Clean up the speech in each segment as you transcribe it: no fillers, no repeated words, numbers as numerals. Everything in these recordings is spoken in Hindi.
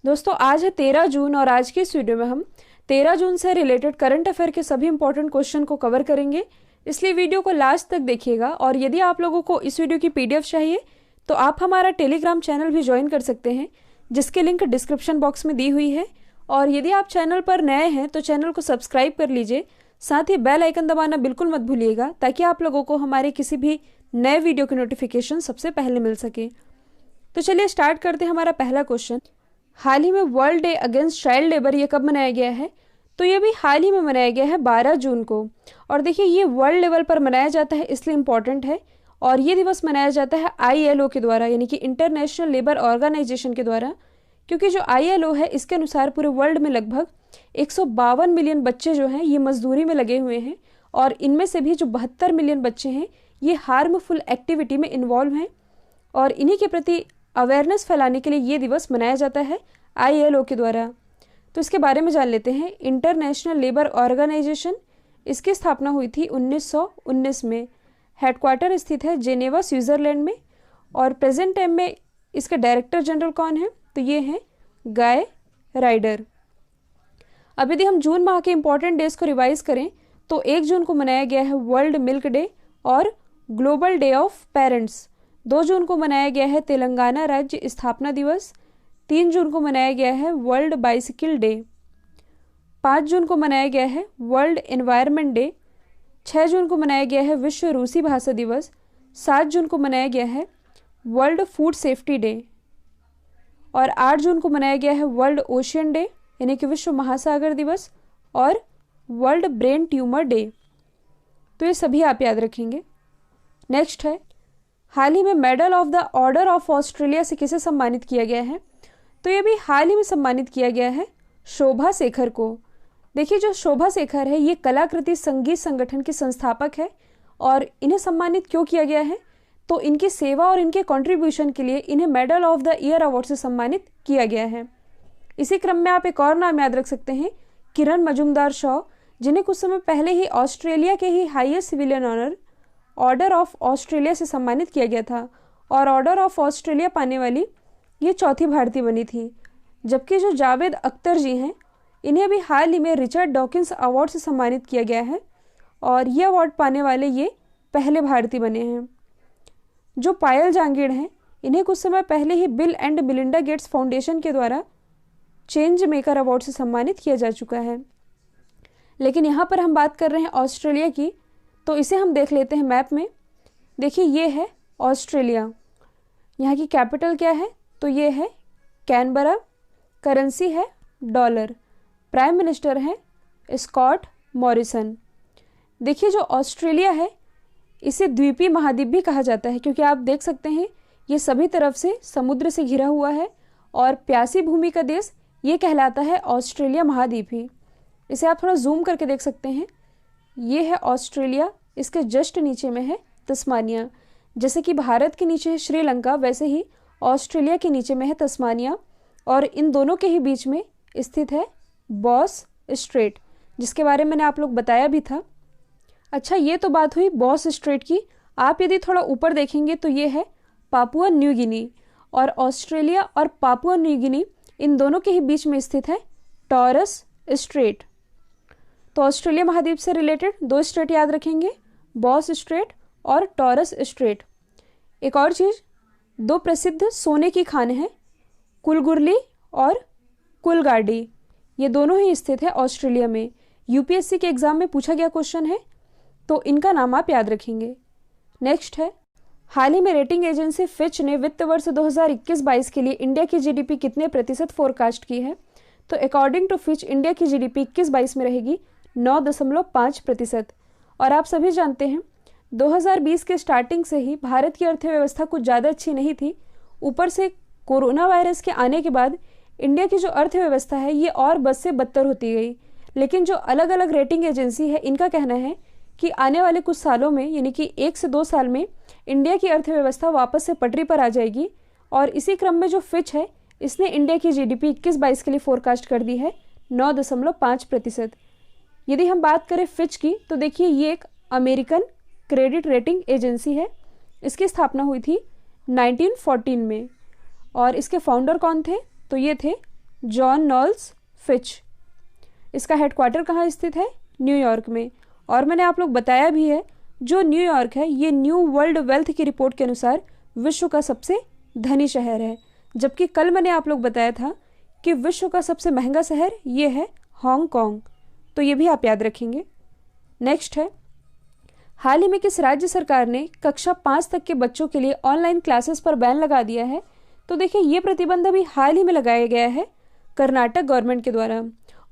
दोस्तों आज है 13 जून और आज की इस वीडियो में हम 13 जून से रिलेटेड करंट अफेयर के सभी इंपॉर्टेंट क्वेश्चन को कवर करेंगे। इसलिए वीडियो को लास्ट तक देखिएगा और यदि आप लोगों को इस वीडियो की पीडीएफ चाहिए तो आप हमारा टेलीग्राम चैनल भी ज्वाइन कर सकते हैं, जिसकी लिंक डिस्क्रिप्शन बॉक्स में दी हुई है। और यदि आप चैनल पर नए हैं तो चैनल को सब्सक्राइब कर लीजिए, साथ ही बेल आइकन दबाना बिल्कुल मत भूलिएगा ताकि आप लोगों को हमारे किसी भी नए वीडियो की नोटिफिकेशन सबसे पहले मिल सके। तो चलिए स्टार्ट करते हैं हमारा पहला क्वेश्चन। हाल ही में world day against child labour ये कब मनाया गया है? तो ये भी हाल ही में मनाया गया है 12 जून को। और देखिए ये वर्ल्ड लेवल पर मनाया जाता है, इसलिए इम्पॉर्टेंट है। और ये दिवस मनाया जाता है ILO के द्वारा, यानी कि इंटरनेशनल लेबर ऑर्गेनाइजेशन के द्वारा, क्योंकि जो ILO है इसके अनुसार पूरे वर्ल्ड में लगभग 152 मिलियन बच्चे जो हैं ये मजदूरी में लगे हुए हैं। और इनमें से भी जो 72 मिलियन बच्चे हैं ये हार्मफुल एक्टिविटी में इन्वॉल्व हैं। और इन्हीं के प्रति अवेयरनेस फैलाने के लिए ये दिवस मनाया जाता है ILO के द्वारा। तो इसके बारे में जान लेते हैं। इंटरनेशनल लेबर ऑर्गेनाइजेशन, इसकी स्थापना हुई थी 1919 में। हेडक्वार्टर स्थित है जेनेवा स्विट्जरलैंड में। और प्रेजेंट टाइम में इसके डायरेक्टर जनरल कौन है? तो ये हैं गाय राइडर। अब यदि हम जून माह के इंपॉर्टेंट डेज को रिवाइज करें तो 1 जून को मनाया गया है वर्ल्ड मिल्क डे और ग्लोबल डे ऑफ पेरेंट्स। 2 जून को मनाया गया है तेलंगाना राज्य स्थापना दिवस। 3 जून को मनाया गया है वर्ल्ड बाइसिकल डे। 5 जून को मनाया गया है वर्ल्ड एनवायरनमेंट डे। 6 जून को मनाया गया है विश्व रूसी भाषा दिवस। 7 जून को मनाया गया है वर्ल्ड फूड सेफ्टी डे। और 8 जून को मनाया गया है वर्ल्ड ओशियन डे, यानी कि विश्व महासागर दिवस, और वर्ल्ड ब्रेन ट्यूमर डे। तो ये सभी आप याद रखेंगे। नेक्स्ट है, हाल ही में medal of the order of Australia से किसे सम्मानित किया गया है? तो ये भी हाल ही में सम्मानित किया गया है शोभा शेखर को। देखिए जो शोभा शेखर है ये कलाकृति संगीत संगठन की संस्थापक है। और इन्हें सम्मानित क्यों किया गया है? तो इनकी सेवा और इनके कंट्रीब्यूशन के लिए इन्हें medal of the year award से सम्मानित किया गया है। इसी क्रम में आप एक और नाम याद रख सकते हैं, किरण मजूमदार शॉ, जिन्हें कुछ समय पहले ही ऑस्ट्रेलिया के ही highest civilian honour Order of Australia से सम्मानित किया गया था। और ऑर्डर ऑफ ऑस्ट्रेलिया पाने वाली ये चौथी भारतीय बनी थी। जबकि जो जावेद अख्तर जी हैं इन्हें भी हाल ही में रिचर्ड डॉकिंस अवार्ड से सम्मानित किया गया है। और ये अवार्ड पाने वाले ये पहले भारतीय बने हैं। जो पायल जांगीड़ हैं इन्हें कुछ समय पहले ही Bill and Melinda Gates Foundation के द्वारा चेंज मेकर अवार्ड से सम्मानित किया जा चुका है। लेकिन यहाँ पर हम बात कर रहे हैं ऑस्ट्रेलिया की, तो इसे हम देख लेते हैं मैप में। देखिए ये है ऑस्ट्रेलिया। यहाँ की कैपिटल क्या है? तो ये है कैनबरा। करेंसी है डॉलर। प्राइम मिनिस्टर है स्कॉट मॉरिसन। देखिए जो ऑस्ट्रेलिया है इसे द्वीपीय महाद्वीप भी कहा जाता है, क्योंकि आप देख सकते हैं ये सभी तरफ से समुद्र से घिरा हुआ है। और प्यासी भूमि का देश ये कहलाता है ऑस्ट्रेलिया महाद्वीप ही। इसे आप थोड़ा जूम करके देख सकते हैं। ये है ऑस्ट्रेलिया, इसके जस्ट नीचे में है तस्मानिया। जैसे कि भारत के नीचे है श्रीलंका, वैसे ही ऑस्ट्रेलिया के नीचे में है तस्मानिया। और इन दोनों के ही बीच में स्थित है बॉस स्ट्रेट, जिसके बारे में मैंने आप लोग बताया भी था। अच्छा, ये तो बात हुई बॉस स्ट्रेट की। आप यदि थोड़ा ऊपर देखेंगे तो ये है पापुआ न्यू गिनी। और ऑस्ट्रेलिया और पापुआ न्यू गिनी इन दोनों के ही बीच में स्थित है टॉरस स्ट्रेट। तो ऑस्ट्रेलिया महाद्वीप से रिलेटेड 2 स्ट्रेट याद रखेंगे, बॉस स्ट्रेट और टॉरस स्ट्रेट। एक और चीज़, 2 प्रसिद्ध सोने की खान हैं, कुलगुरली और कुलगार्डी। ये दोनों ही स्थित है ऑस्ट्रेलिया में। UPSC के एग्जाम में पूछा गया क्वेश्चन है, तो इनका नाम आप याद रखेंगे। नेक्स्ट है, हाल ही में रेटिंग एजेंसी फिच ने वित्त वर्ष 2021-22 के लिए इंडिया की GDP कितने प्रतिशत फोरकास्ट की है? तो अकॉर्डिंग टू फिच इंडिया की GDP 21-22 में रहेगी 9.5%। और आप सभी जानते हैं 2020 के स्टार्टिंग से ही भारत की अर्थव्यवस्था कुछ ज़्यादा अच्छी नहीं थी। ऊपर से कोरोना वायरस के आने के बाद इंडिया की जो अर्थव्यवस्था है ये और बद से बदतर होती गई। लेकिन जो अलग अलग रेटिंग एजेंसी है इनका कहना है कि आने वाले कुछ सालों में, यानी कि 1 से 2 साल में, इंडिया की अर्थव्यवस्था वापस से पटरी पर आ जाएगी। और इसी क्रम में जो फिच है इसने इंडिया की GDP 21-22 के लिए फोरकास्ट कर दी है 9.5%। यदि हम बात करें फिच की तो देखिए ये एक अमेरिकन क्रेडिट रेटिंग एजेंसी है। इसकी स्थापना हुई थी 1914 में। और इसके फाउंडर कौन थे? तो ये थे जॉन नॉल्स फिच। इसका हेडक्वार्टर कहाँ स्थित है? न्यूयॉर्क में। और मैंने आप लोग बताया भी है, जो न्यूयॉर्क है ये न्यू वर्ल्ड वेल्थ की रिपोर्ट के अनुसार विश्व का सबसे धनी शहर है, जबकि कल मैंने आप लोग बताया था कि विश्व का सबसे महंगा शहर ये है हांगकांग। तो ये भी आप याद रखेंगे। नेक्स्ट है, हाल ही में किस राज्य सरकार ने कक्षा 5 तक के बच्चों के लिए ऑनलाइन क्लासेस पर बैन लगा दिया है? तो देखिए, ये प्रतिबंध अभी हाल ही में लगाया गया है कर्नाटक गवर्नमेंट के द्वारा।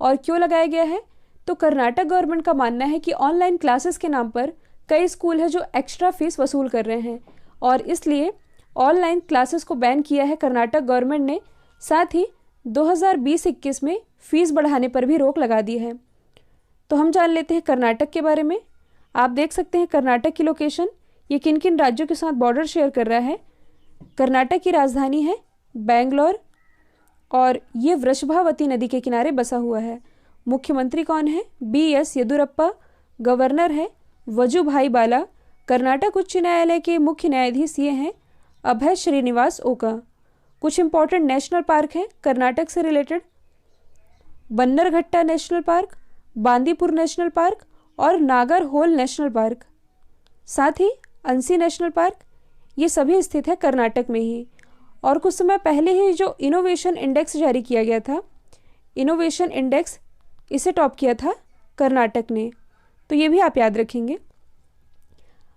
और क्यों लगाया गया है? तो कर्नाटक गवर्नमेंट का मानना है कि ऑनलाइन क्लासेस के नाम पर कई स्कूल है जो एक्स्ट्रा फीस वसूल कर रहे हैं, और इसलिए ऑनलाइन क्लासेस को बैन किया है कर्नाटक गवर्नमेंट ने। साथ ही 2020-21 में फीस बढ़ाने पर भी रोक लगा दी है। तो हम जान लेते हैं कर्नाटक के बारे में। आप देख सकते हैं कर्नाटक की लोकेशन, ये किन किन राज्यों के साथ बॉर्डर शेयर कर रहा है। कर्नाटक की राजधानी है बेंगलोर, और ये वृषभावती नदी के किनारे बसा हुआ है। मुख्यमंत्री कौन है? BS येदियुरप्पा। गवर्नर है वजुभाई बाला। कर्नाटक उच्च न्यायालय के मुख्य न्यायाधीश ये हैं अभय श्रीनिवास ओका। कुछ इंपॉर्टेंट नेशनल पार्क हैं कर्नाटक से related: Bannerghatta national park, Bandipur national park और नागरहोल नेशनल पार्क। साथ ही अंसी नेशनल पार्क, ये सभी स्थित है कर्नाटक में ही। और कुछ समय पहले ही जो इनोवेशन इंडेक्स जारी किया गया था, इनोवेशन इंडेक्स, इसे टॉप किया था कर्नाटक ने। तो ये भी आप याद रखेंगे।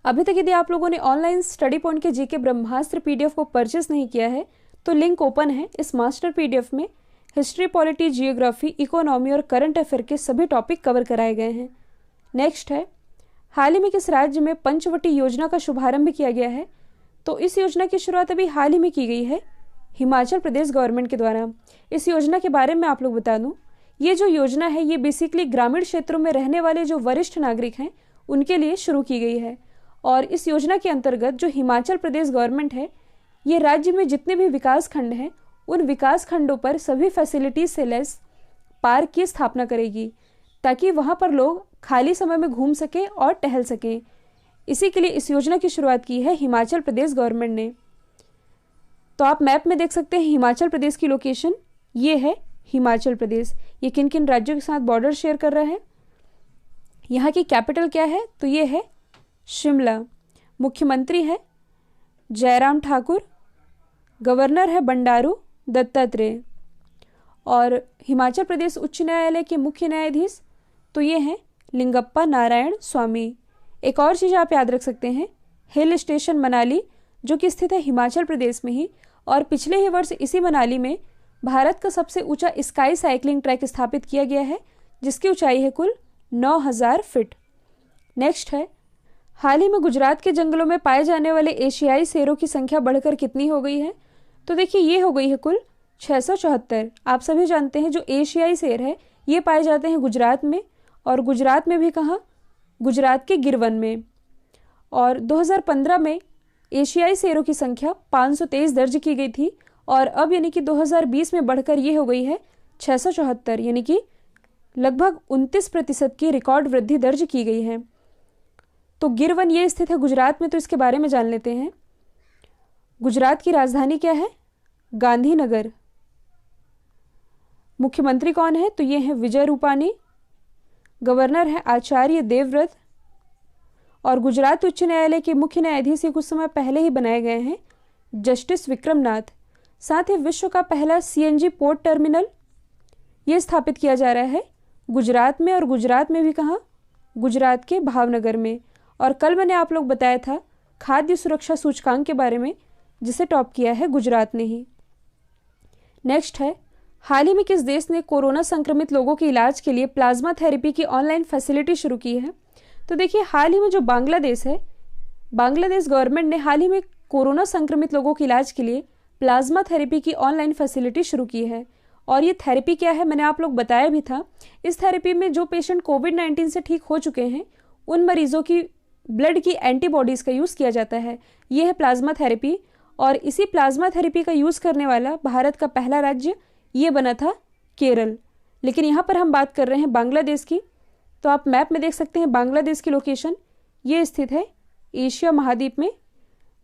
अभी तक यदि आप लोगों ने ऑनलाइन स्टडी पॉइंट के जीके ब्रह्मास्त्र PDF को परचेस नहीं किया है तो लिंक ओपन है। इस मास्टर PDF में हिस्ट्री, पॉलिटी, जियोग्राफी, इकोनॉमी और करंट अफेयर के सभी टॉपिक कवर कराए गए हैं। नेक्स्ट है, हाल ही में किस राज्य में पंचवटी योजना का शुभारंभ किया गया है? तो इस योजना की शुरुआत अभी हाल ही में की गई है हिमाचल प्रदेश गवर्नमेंट के द्वारा। इस योजना के बारे में आप लोग बता दूं, ये जो योजना है ये बेसिकली ग्रामीण क्षेत्रों में रहने वाले जो वरिष्ठ नागरिक हैं उनके लिए शुरू की गई है। और इस योजना के अंतर्गत जो हिमाचल प्रदेश गवर्नमेंट है, ये राज्य में जितने भी विकास खंड हैं उन विकास खंडों पर सभी फैसिलिटीज से लेस पार्क की स्थापना करेगी, ताकि वहां पर लोग खाली समय में घूम सकें और टहल सकें। इसी के लिए इस योजना की शुरुआत की है हिमाचल प्रदेश गवर्नमेंट ने। तो आप मैप में देख सकते हैं हिमाचल प्रदेश की लोकेशन, ये है हिमाचल प्रदेश। ये किन किन राज्यों के साथ बॉर्डर शेयर कर रहा है? यहाँ की कैपिटल क्या है? तो ये है शिमला। मुख्यमंत्री है जयराम ठाकुर। गवर्नर है बंडारू दत्तात्रेय। और हिमाचल प्रदेश उच्च न्यायालय के मुख्य न्यायाधीश तो ये हैं लिंगप्पा नारायण स्वामी। एक और चीज़ आप याद रख सकते हैं, हिल स्टेशन मनाली, जो कि स्थित है हिमाचल प्रदेश में ही। और पिछले ही वर्ष इसी मनाली में भारत का सबसे ऊंचा स्काई साइकिलिंग ट्रैक स्थापित किया गया है, जिसकी ऊंचाई है कुल 9000 फीट। नेक्स्ट है, हाल ही में गुजरात के जंगलों में पाए जाने वाले एशियाई शेरों की संख्या बढ़कर कितनी हो गई है? तो देखिए, ये हो गई है कुल 674। आप सभी जानते हैं जो एशियाई शेर है ये पाए जाते हैं गुजरात में, और गुजरात में भी कहाँ? गुजरात के गिरवन में। और 2015 में एशियाई शेरों की संख्या 523 दर्ज की गई थी, और अब यानी कि 2020 में बढ़कर ये हो गई है 674, यानी कि लगभग 29% की रिकॉर्ड वृद्धि दर्ज की गई है। तो गिरवन ये स्थित है गुजरात में, तो इसके बारे में जान लेते हैं। गुजरात की राजधानी क्या है? गांधीनगर। मुख्यमंत्री कौन है? तो ये है विजय रूपानी। गवर्नर है आचार्य देवव्रत। और गुजरात उच्च न्यायालय के मुख्य न्यायाधीश कुछ समय पहले ही बनाए गए हैं जस्टिस विक्रम नाथ। साथ ही विश्व का पहला CNG पोर्ट टर्मिनल ये स्थापित किया जा रहा है गुजरात में, और गुजरात में भी कहाँ? गुजरात के भावनगर में। और कल मैंने आप लोग बताया था खाद्य सुरक्षा सूचकांक के बारे में, जिसे टॉप किया है गुजरात ने ही। नेक्स्ट है, हाल ही में किस देश ने कोरोना संक्रमित लोगों के इलाज के लिए प्लाज्मा थेरेपी की ऑनलाइन फैसिलिटी शुरू की है? तो देखिए, हाल ही में जो बांग्लादेश है, बांग्लादेश गवर्नमेंट ने हाल ही में कोरोना संक्रमित लोगों के इलाज के लिए प्लाज्मा थेरेपी की ऑनलाइन फैसिलिटी शुरू की है। और ये थेरेपी क्या है मैंने आप लोग बताया भी था। इस थेरेपी में जो पेशेंट कोविड-19 से ठीक हो चुके हैं उन मरीजों की ब्लड की एंटीबॉडीज़ का यूज़ किया जाता है। ये है प्लाज्मा थेरेपी। और इसी प्लाज्मा थेरेपी का यूज़ करने वाला भारत का पहला राज्य ये बना था केरल। लेकिन यहाँ पर हम बात कर रहे हैं बांग्लादेश की। तो आप मैप में देख सकते हैं बांग्लादेश की लोकेशन ये स्थित है एशिया महाद्वीप में।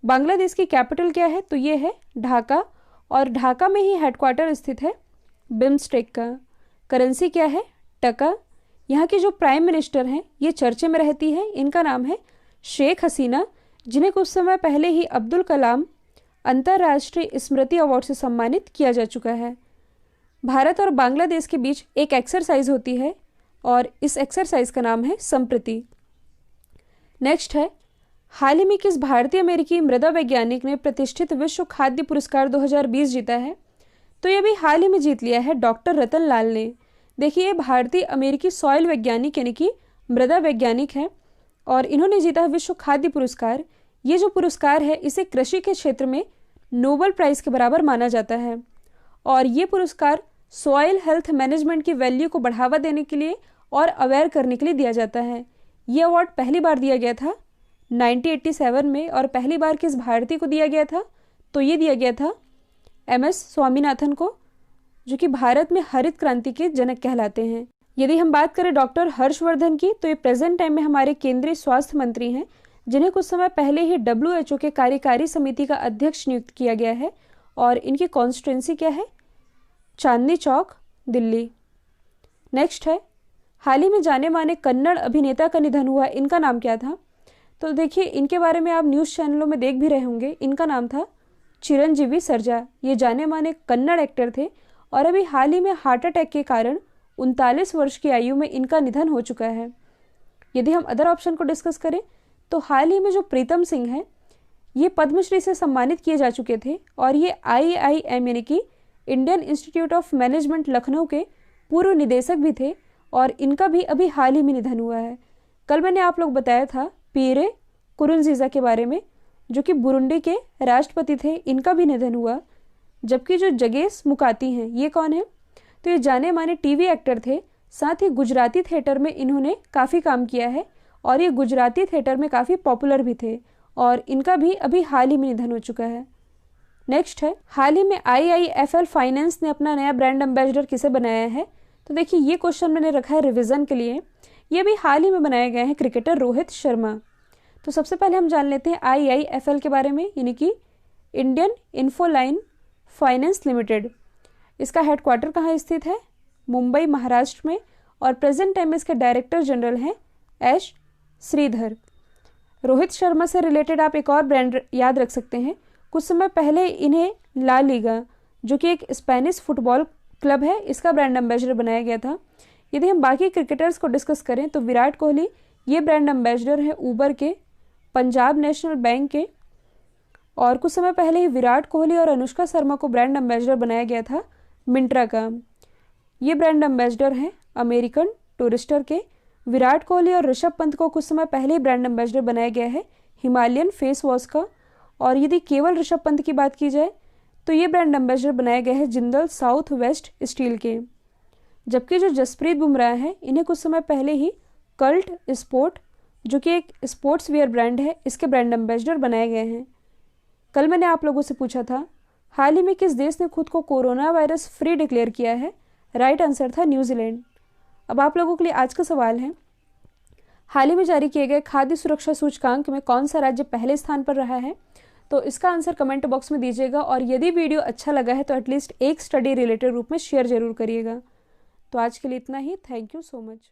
बांग्लादेश की कैपिटल क्या है? तो ये है ढाका। और ढाका में ही हेडक्वार्टर स्थित है बिम्स्टेक का। करेंसी क्या है? टका। यहाँ की जो प्राइम मिनिस्टर हैं ये चर्चे में रहती है, इनका नाम है शेख हसीना, जिन्हें कुछ समय पहले ही अब्दुल कलाम अंतर्राष्ट्रीय स्मृति अवार्ड से सम्मानित किया जा चुका है। भारत और बांग्लादेश के बीच एक एक्सरसाइज होती है और इस एक्सरसाइज का नाम है संप्रति। नेक्स्ट है, हाल ही में किस भारतीय अमेरिकी मृदा वैज्ञानिक ने प्रतिष्ठित विश्व खाद्य पुरस्कार 2020 जीता है? तो ये भी हाल ही में जीत लिया है डॉक्टर रतन लाल ने। देखिए, भारतीय अमेरिकी सॉइल वैज्ञानिक यानी कि मृदा वैज्ञानिक हैं और इन्होंने जीता है विश्व खाद्य पुरस्कार। ये जो पुरस्कार है इसे कृषि के क्षेत्र में नोबेल प्राइज़ के बराबर माना जाता है और ये पुरस्कार सॉइल हेल्थ मैनेजमेंट की वैल्यू को बढ़ावा देने के लिए और अवेयर करने के लिए दिया जाता है। ये अवार्ड पहली बार दिया गया था 1987 में और पहली बार किस भारतीय को दिया गया था? तो ये दिया गया था MS स्वामीनाथन को, जो कि भारत में हरित क्रांति के जनक कहलाते हैं। यदि हम बात करें डॉक्टर हर्षवर्धन की, तो ये प्रेजेंट टाइम में हमारे केंद्रीय स्वास्थ्य मंत्री हैं, जिन्हें कुछ समय पहले ही WHO के कार्यकारी समिति का अध्यक्ष नियुक्त किया गया है और इनकी कॉन्स्टिट्यूंसी क्या है? चांदनी चौक, दिल्ली। नेक्स्ट है, हाल ही में जाने माने कन्नड़ अभिनेता का निधन हुआ, इनका नाम क्या था? तो देखिए, इनके बारे में आप न्यूज़ चैनलों में देख भी रहे होंगे। इनका नाम था चिरंजीवी सर्जा। ये जाने माने कन्नड़ एक्टर थे और अभी हाल ही में हार्ट अटैक के कारण 39 वर्ष की आयु में इनका निधन हो चुका है। यदि हम अदर ऑप्शन को डिस्कस करें तो हाल ही में जो प्रीतम सिंह हैं ये पद्मश्री से सम्मानित किए जा चुके थे और ये IIM यानी कि Indian institute of management Lucknow के पूर्व निदेशक भी थे और इनका भी अभी हाल ही में निधन हुआ है। कल मैंने आप लोग बताया था पीरे नकुरुनजीजा के बारे में, जो कि बुरुंडी के राष्ट्रपति थे, इनका भी निधन हुआ। जबकि जो जगेश मुकाती हैं ये कौन है? तो ये जाने माने टीवी एक्टर थे, साथ ही गुजराती थिएटर में इन्होंने काफ़ी काम किया है और ये गुजराती थिएटर में काफ़ी पॉपुलर भी थे और इनका भी अभी हाल ही में निधन हो चुका है। नेक्स्ट है, हाल ही में IIFL फाइनेंस ने अपना नया ब्रांड एम्बेसडर किसे बनाया है? तो देखिए, ये क्वेश्चन मैंने रखा है रिवीजन के लिए। ये भी हाल ही में बनाए गए हैं क्रिकेटर रोहित शर्मा। तो सबसे पहले हम जान लेते हैं IIFL के बारे में, यानी कि इंडियन इन्फोलाइन फाइनेंस लिमिटेड। इसका हेडक्वार्टर कहाँ स्थित है? मुंबई, महाराष्ट्र में और प्रेजेंट टाइम में इसके डायरेक्टर जनरल हैं एस श्रीधर। रोहित शर्मा से रिलेटेड आप एक और ब्रांड याद रख सकते हैं। कुछ समय पहले इन्हें ला लीगा, जो कि एक स्पेनिश फुटबॉल क्लब है, इसका ब्रांड एम्बेसडर बनाया गया था। यदि हम बाकी क्रिकेटर्स को डिस्कस करें तो विराट कोहली ये ब्रांड एम्बेसडर है ऊबर के, पंजाब नेशनल बैंक के और कुछ समय पहले ही विराट कोहली और अनुष्का शर्मा को ब्रांड एम्बेसडर बनाया गया था मिंत्रा का। ये ब्रांड एम्बेसडर हैं अमेरिकन टूरिस्टर के। विराट कोहली और ऋषभ पंत को कुछ समय पहले ही ब्रांड एम्बेसडर बनाया गया है हिमालयन फेस वॉश का। और यदि केवल ऋषभ पंत की बात की जाए तो ये ब्रांड एम्बेसडर बनाया गया है जिंदल साउथ वेस्ट स्टील के। जबकि जो जसप्रीत बुमराह है, इन्हें कुछ समय पहले ही कल्ट स्पोर्ट, जो कि एक स्पोर्ट्स वियर ब्रांड है, इसके ब्रांड एम्बेसडर बनाए गए हैं। कल मैंने आप लोगों से पूछा था हाल ही में किस देश ने खुद को कोरोना वायरस फ्री डिक्लेयर किया है? राइट आंसर था न्यूजीलैंड। अब आप लोगों के लिए आज का सवाल है, हाल ही में जारी किए गए खाद्य सुरक्षा सूचकांक में कौन सा राज्य पहले स्थान पर रहा है? तो इसका आंसर कमेंट बॉक्स में दीजिएगा और यदि वीडियो अच्छा लगा है तो एटलीस्ट एक स्टडी रिलेटेड रूप में शेयर जरूर करिएगा। तो आज के लिए इतना ही। Thank you so much.